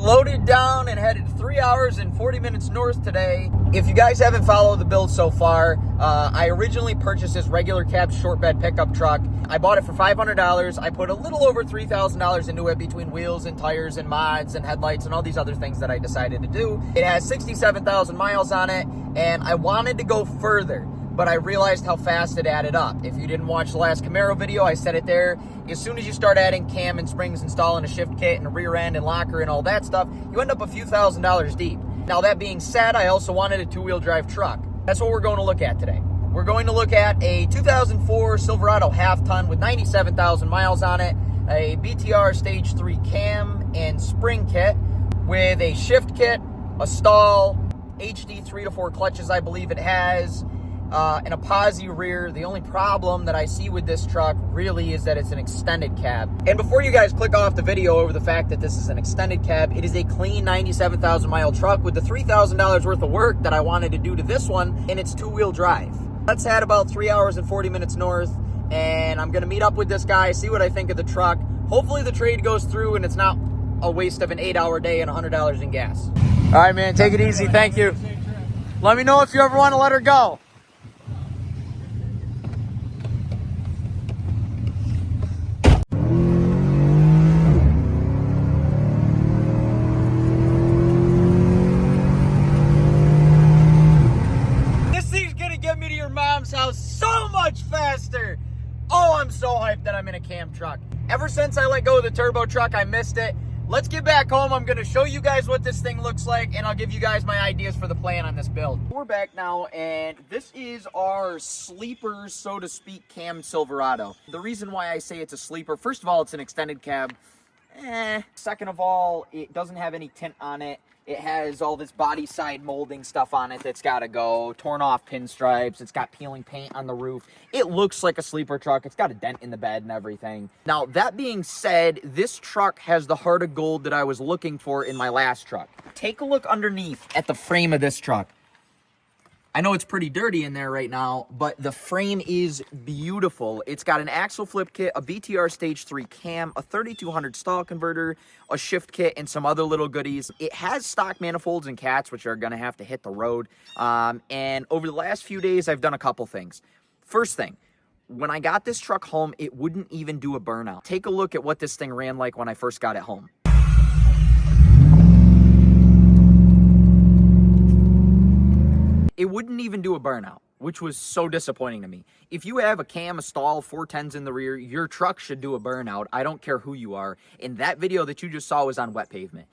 loaded down and headed 3 hours and 40 minutes north today. If you guys haven't followed the build so far, I originally purchased this regular cab short bed pickup truck. I bought it for $500. I put a little over $3,000 into it between wheels and tires and mods and headlights and all these other things that I decided to do. It has 67,000 miles on it, and I wanted to go further, but I realized how fast it added up. If you didn't watch the last Camaro video, I said it there. As soon as you start adding cam and springs, installing a shift kit and a rear end and locker and all that stuff, you end up a few $1,000s deep. Now, that being said, I also wanted a two-wheel drive truck. That's what we're going to look at today. We're going to look at a 2004 Silverado half-ton with 97,000 miles on it, a BTR Stage 3 cam and spring kit with a shift kit, a stall, HD 3 to 4 clutches, I believe it has, and a posi rear. The only problem that I see with this truck really is that it's an extended cab. And before you guys click off the video over the fact that this is an extended cab, it is a clean 97,000 mile truck with the $3,000 worth of work that I wanted to do to this one, and it's two-wheel drive. Let's head about 3 hours and 40 minutes north, and I'm gonna meet up with this guy, see what I think of the truck. Hopefully the trade goes through and it's not a waste of an 8-hour day and $100 in gas. All right, man, take it easy. Thank you. Let me know if you ever want to let her go. Mom's house so much faster. Oh, I'm so hyped that I'm in a cam truck. Ever since I let go of the turbo truck, I missed it. Let's get back home. I'm going to show you guys what this thing looks like, and I'll give you guys my ideas for the plan on this build. We're back now, and this is our sleeper, so to speak, CAMMED Silverado. The reason why I say it's a sleeper, first of all, it's an extended cab. Second of all, it doesn't have any tint on it. It has all this body side molding stuff on it that's got to go. Torn off pinstripes. It's got peeling paint on the roof. It looks like a sleeper truck. It's got a dent in the bed and everything. Now, that being said, this truck has the heart of gold that I was looking for in my last truck. Take a look underneath at the frame of this truck. I know it's pretty dirty in there right now, but the frame is beautiful. It's got an axle flip kit, a BTR Stage 3 cam, a 3200 stall converter, a shift kit, and some other little goodies. It has stock manifolds and cats, which are going to have to hit the road. And over the last few days, I've done a couple things. First thing, when I got this truck home, it wouldn't even do a burnout. Take a look at what this thing ran like when I first got it home. It wouldn't even do a burnout, which was so disappointing to me. If you have a cam, a stall, 410s in the rear, your truck should do a burnout. I don't care who you are. And that video that you just saw was on wet pavement.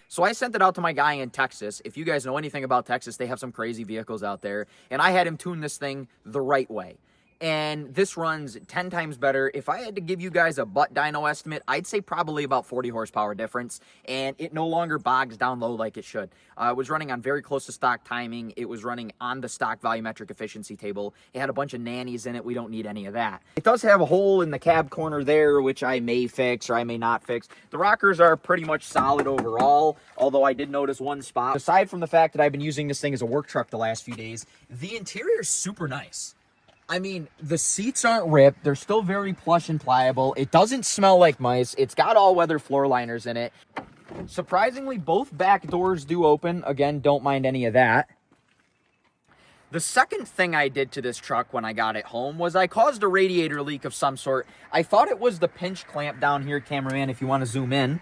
So I sent it out to my guy in Texas. If you guys know anything about Texas, they have some crazy vehicles out there. And I had him tune this thing the right way. And this runs 10 times better. If I had to give you guys a butt dyno estimate, I'd say probably about 40 horsepower difference, and it no longer bogs down low like it should. It was running on very close to stock timing. It was running on the stock volumetric efficiency table. It had a bunch of nannies in it. We don't need any of that. It does have a hole in the cab corner there, which I may fix or I may not fix. The rockers are pretty much solid overall, although I did notice one spot. Aside from the fact that I've been using this thing as a work truck the last few days, the interior is super nice. I mean, the seats aren't ripped. They're still very plush and pliable. It doesn't smell like mice. It's got all-weather floor liners in it. Surprisingly, both back doors do open. Again, don't mind any of that. The second thing I did to this truck when I got it home was I caused a radiator leak of some sort. I thought it was the pinch clamp down here, cameraman, if you want to zoom in.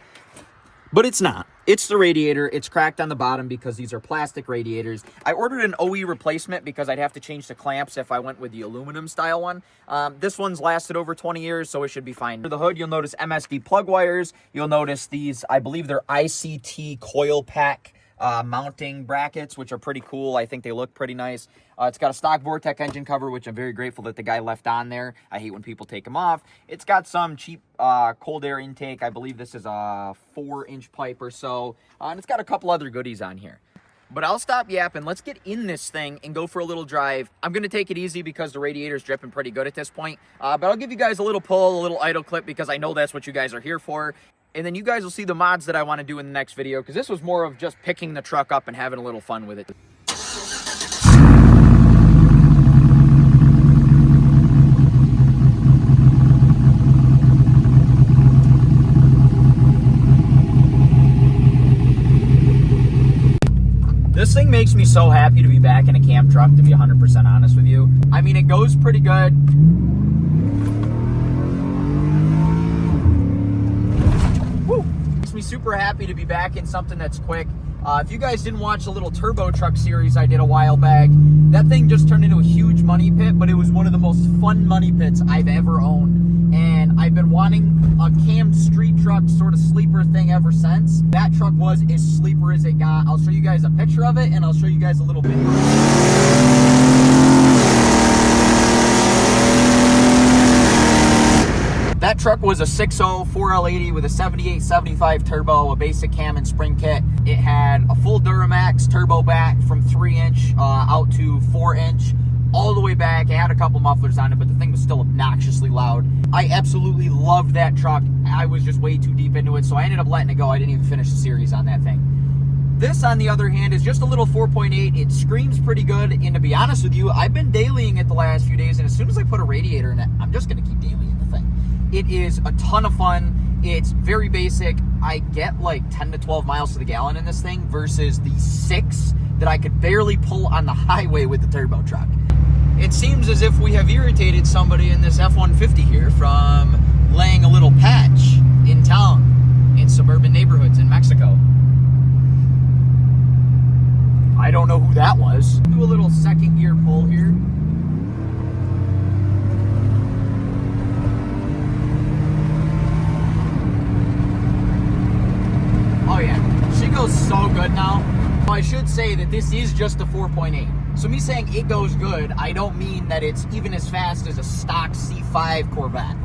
But it's not. It's the radiator. It's cracked on the bottom because these are plastic radiators. I ordered an OE replacement because I'd have to change the clamps if I went with the aluminum style one. This one's lasted over 20 years, so it should be fine. Under the hood, you'll notice MSD plug wires. You'll notice these, I believe they're ICT coil pack mounting brackets, which are pretty cool. I think they look pretty nice. It's got a stock Vortec engine cover, which I'm very grateful that the guy left on there. I hate when people take them off. It's got some cheap cold air intake. I believe this is a 4-inch pipe or so. And it's got a couple other goodies on here. But I'll stop yapping. Let's get in this thing and go for a little drive. I'm going to take it easy because the radiator's dripping pretty good at this point. But I'll give you guys a little pull, a little idle clip, because I know that's what you guys are here for. And then you guys will see the mods that I want to do in the next video, because this was more of just picking the truck up and having a little fun with it. thing makes me so happy to be back in a cam truck, to be 100% honest with you. I mean, it goes pretty good. Woo! Makes me super happy to be back in something that's quick. If you guys didn't watch the little turbo truck series I did a while back, that thing just turned into a huge money pit, but it was one of the most fun money pits I've ever owned. And I've been wanting a cam street truck sort of sleeper thing ever since. That truck was as sleeper as it got. I'll show you guys a picture of it, and I'll show you guys a little video. That truck was a 6.0 4L80 with a 7875 turbo, a basic cam and spring kit. It had a full Duramax turbo back from 3-inch out to 4-inch, all the way back. It had a couple mufflers on it, but the thing was still obnoxiously loud. I absolutely loved that truck. I was just way too deep into it, so I ended up letting it go. I didn't even finish the series on that thing. This, on the other hand, is just a little 4.8. It screams pretty good, and to be honest with you, I've been dailying it the last few days, and as soon as I put a radiator in it, I'm just going to keep dailying the thing. It is a ton of fun. It's very basic. I get like 10 to 12 miles to the gallon in this thing versus the 6 that I could barely pull on the highway with the turbo truck. It seems as if we have irritated somebody in this F-150 here from laying a little patch in town, in suburban neighborhoods in Mexico. I don't know who that was. Do a little second gear pull here. Oh yeah, she goes so good now. Well, I should say that this is just a 4.8. So me saying it goes good, I don't mean that it's even as fast as a stock C5 Corvette.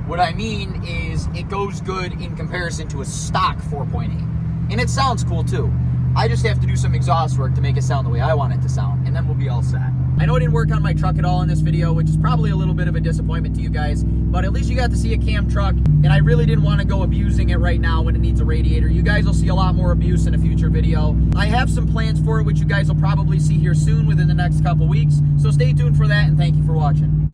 What I mean is it goes good in comparison to a stock 4.8. And it sounds cool too. I just have to do some exhaust work to make it sound the way I want it to sound, and then we'll be all set. I know I didn't work on my truck at all in this video, which is probably a little bit of a disappointment to you guys, but at least you got to see a cam truck, and I really didn't want to go abusing it right now when it needs a radiator. You guys will see a lot more abuse in a future video. I have some plans for it, which you guys will probably see here soon within the next couple weeks, so stay tuned for that, and thank you for watching.